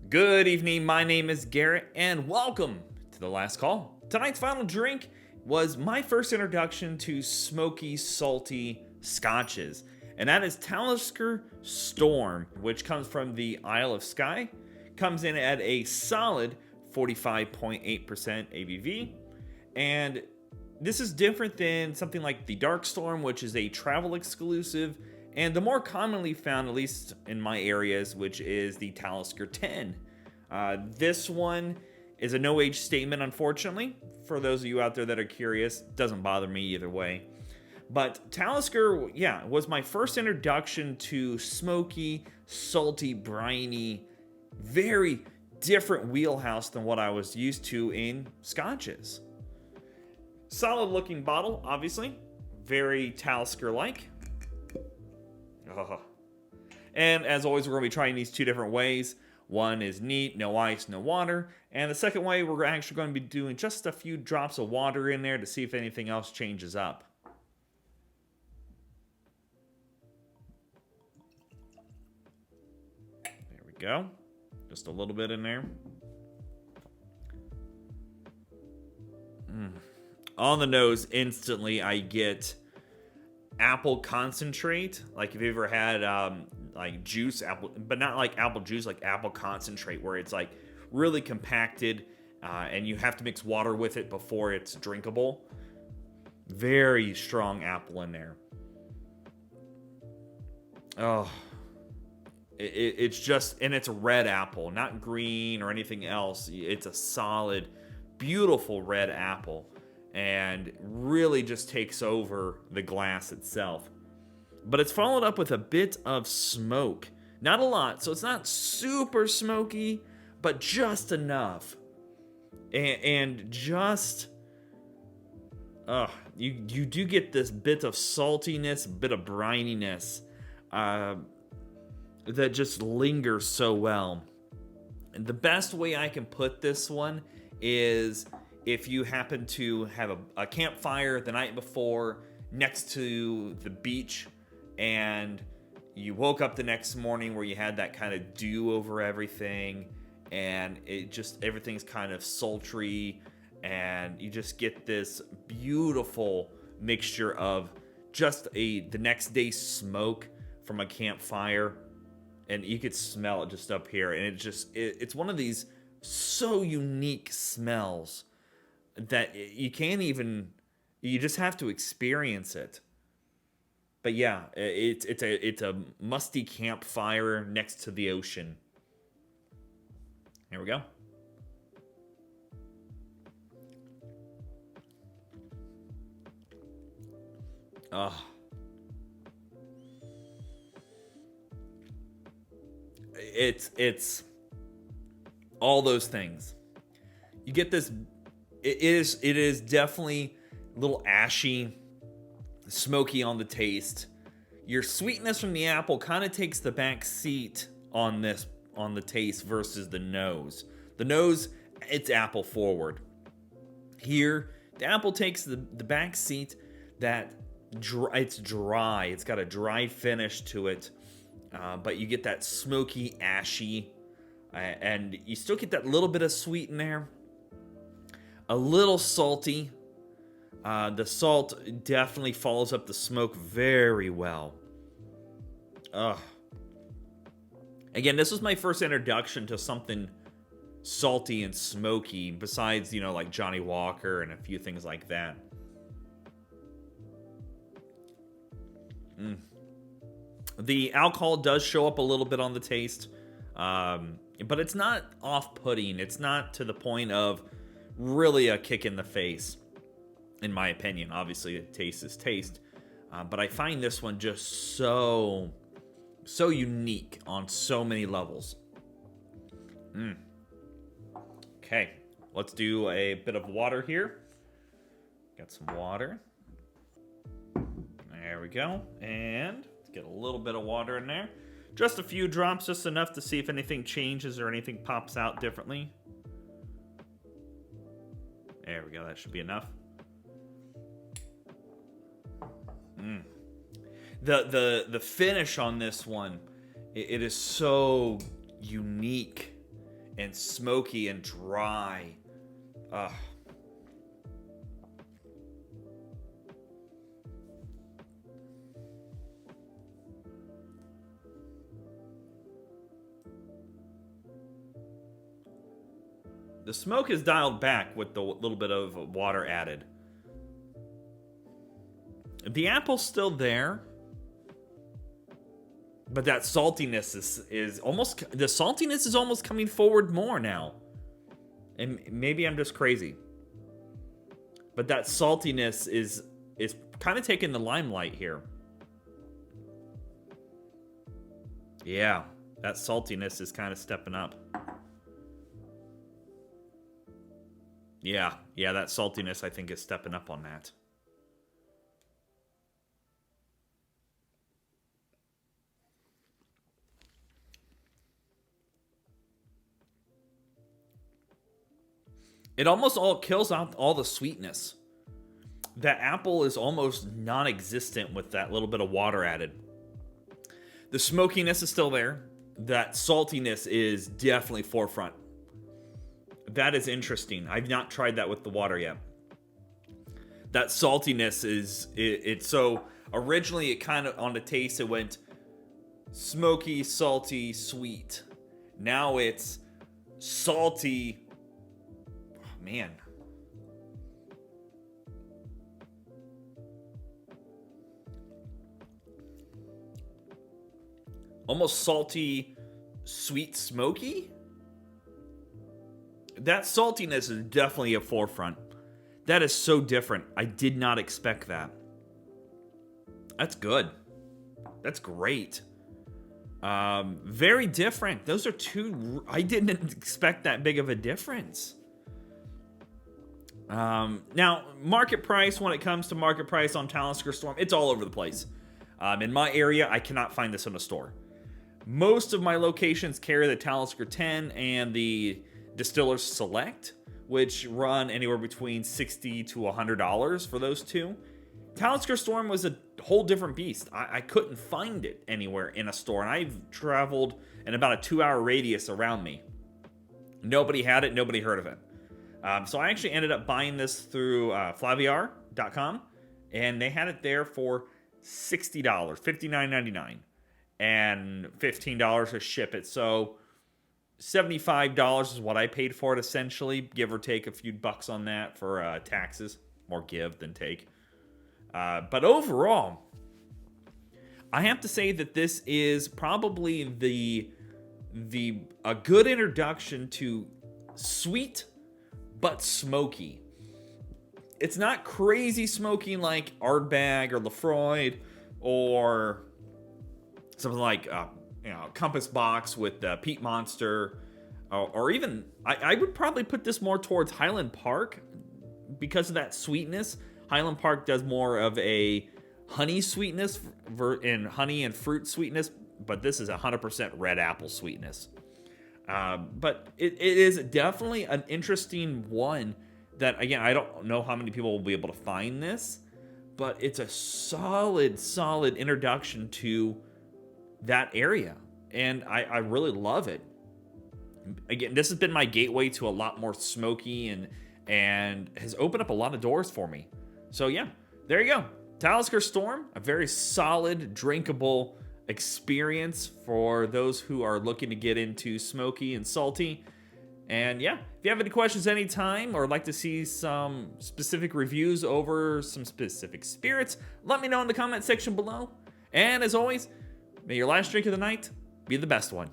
Good evening, my name is Garrett, and welcome to The Last Call. Tonight's final drink was my first introduction to smoky, salty scotches, and that is Talisker Storm, which comes from the Isle of Skye. Comes in at a solid 45.8% ABV, and this is different than something like the Dark Storm, which is a travel exclusive, and the more commonly found, at least in my areas, which is the Talisker 10. This one is a no-age statement, unfortunately. For those of you out there that are curious, it doesn't bother me either way. But Talisker, was my first introduction to smoky, salty, briny, very different wheelhouse than what I was used to in scotches. Solid looking bottle, obviously. Very Talisker-like. And as always, we're going to be trying these two different ways. One is neat, no ice, no water. And the second way, we're actually going to be doing just a few drops of water in there to see if anything else changes up. There we go. Just a little bit in there. On the nose, instantly I get apple concentrate. Like if you ever had like juice, apple, but not like apple juice, like apple concentrate, where it's like really compacted and you have to mix water with it before it's drinkable. Very strong apple in there. Oh, it's just, and it's a red apple, not green or anything else. It's a solid, beautiful red apple, and really just takes over the glass itself. But it's followed up with a bit of smoke. Not a lot, so it's not super smoky, but just enough. And just, you do get this bit of saltiness, bit of brininess, that just lingers so well. And the best way I can put this one is if you happen to have a campfire the night before next to the beach, and you woke up the next morning where you had that kind of dew over everything, and it just, everything's kind of sultry, and you just get this beautiful mixture of just the next day's smoke from a campfire, and you could smell it just up here, and it's one of these so unique smells that you can't even, you just have to experience it. But yeah, it's a musty campfire next to the ocean. Here we go. It's all those things. You get this. It is definitely a little ashy, smoky on the taste. Your sweetness from the apple kind of takes the back seat on the taste versus the nose. The nose, it's apple forward. Here, the apple takes the back seat. It's dry. It's got a dry finish to it, but you get that smoky, ashy, and you still get that little bit of sweet in there. A little salty. The salt definitely follows up the smoke very well. Again, this was my first introduction to something salty and smoky, besides, like Johnny Walker and a few things like that. The alcohol does show up a little bit on the taste, but it's not off-putting. It's not to the point of really a kick in the face, in my opinion. Obviously, taste is taste, but I find this one just so unique on so many levels. Okay, let's do a bit of water here. Got some water. There we go, and let's get a little bit of water in there. Just a few drops, just enough to see if anything changes or anything pops out differently. There we go, that should be enough. The finish on this one, it is so unique and smoky and dry. Ugh. The smoke is dialed back with the little bit of water added. The apple's still there, but that saltiness is almost, the saltiness is almost coming forward more now. And maybe I'm just crazy, but that saltiness is kind of taking the limelight here. Yeah, that saltiness is kind of stepping up. Yeah, that saltiness I think is stepping up on that. It almost all kills out all the sweetness. That apple is almost non-existent with that little bit of water added. The smokiness is still there. That saltiness is definitely forefront. That is interesting. I've not tried that with the water yet. That saltiness it's so originally it kind of on the taste it went smoky, salty, sweet. Now it's salty. Oh, man. Almost salty, sweet, smoky. That saltiness is definitely a forefront. That is so different. I did not expect that. That's good. That's great. Very different. Those are two... I didn't expect that big of a difference. Now, market price, when it comes to market price on Talisker Storm, it's all over the place. In my area, I cannot find this in a store. Most of my locations carry the Talisker 10 and the Distiller's Select, which run anywhere between $60 to $100 for those two. Talisker Storm was a whole different beast. I couldn't find it anywhere in a store, and I've traveled in about a 2-hour radius around me. Nobody had it, nobody heard of it. So I actually ended up buying this through Flaviar.com, and they had it there for $60, $59.99, and $15 to ship it. So $75 is what I paid for it, essentially, give or take a few bucks on that for taxes. More give than take. But overall, I have to say that this is probably a good introduction to sweet but smoky. It's not crazy smoky like Ardbeg or Lefroy or something like Compass Box with Peat Monster, or even I would probably put this more towards Highland Park because of that sweetness. Highland Park does more of a honey sweetness and honey and fruit sweetness, but this is 100% red apple sweetness. But it is definitely an interesting one that, again, I don't know how many people will be able to find this, but it's a solid introduction to that area, and I really love it. Again, this has been my gateway to a lot more smoky and has opened up a lot of doors for me. So yeah, there you go. Talisker Storm, a very solid, drinkable experience for those who are looking to get into smoky and salty. And yeah, if you have any questions anytime or like to see some specific reviews over some specific spirits, let me know in the comment section below. And as always, may your last drink of the night be the best one.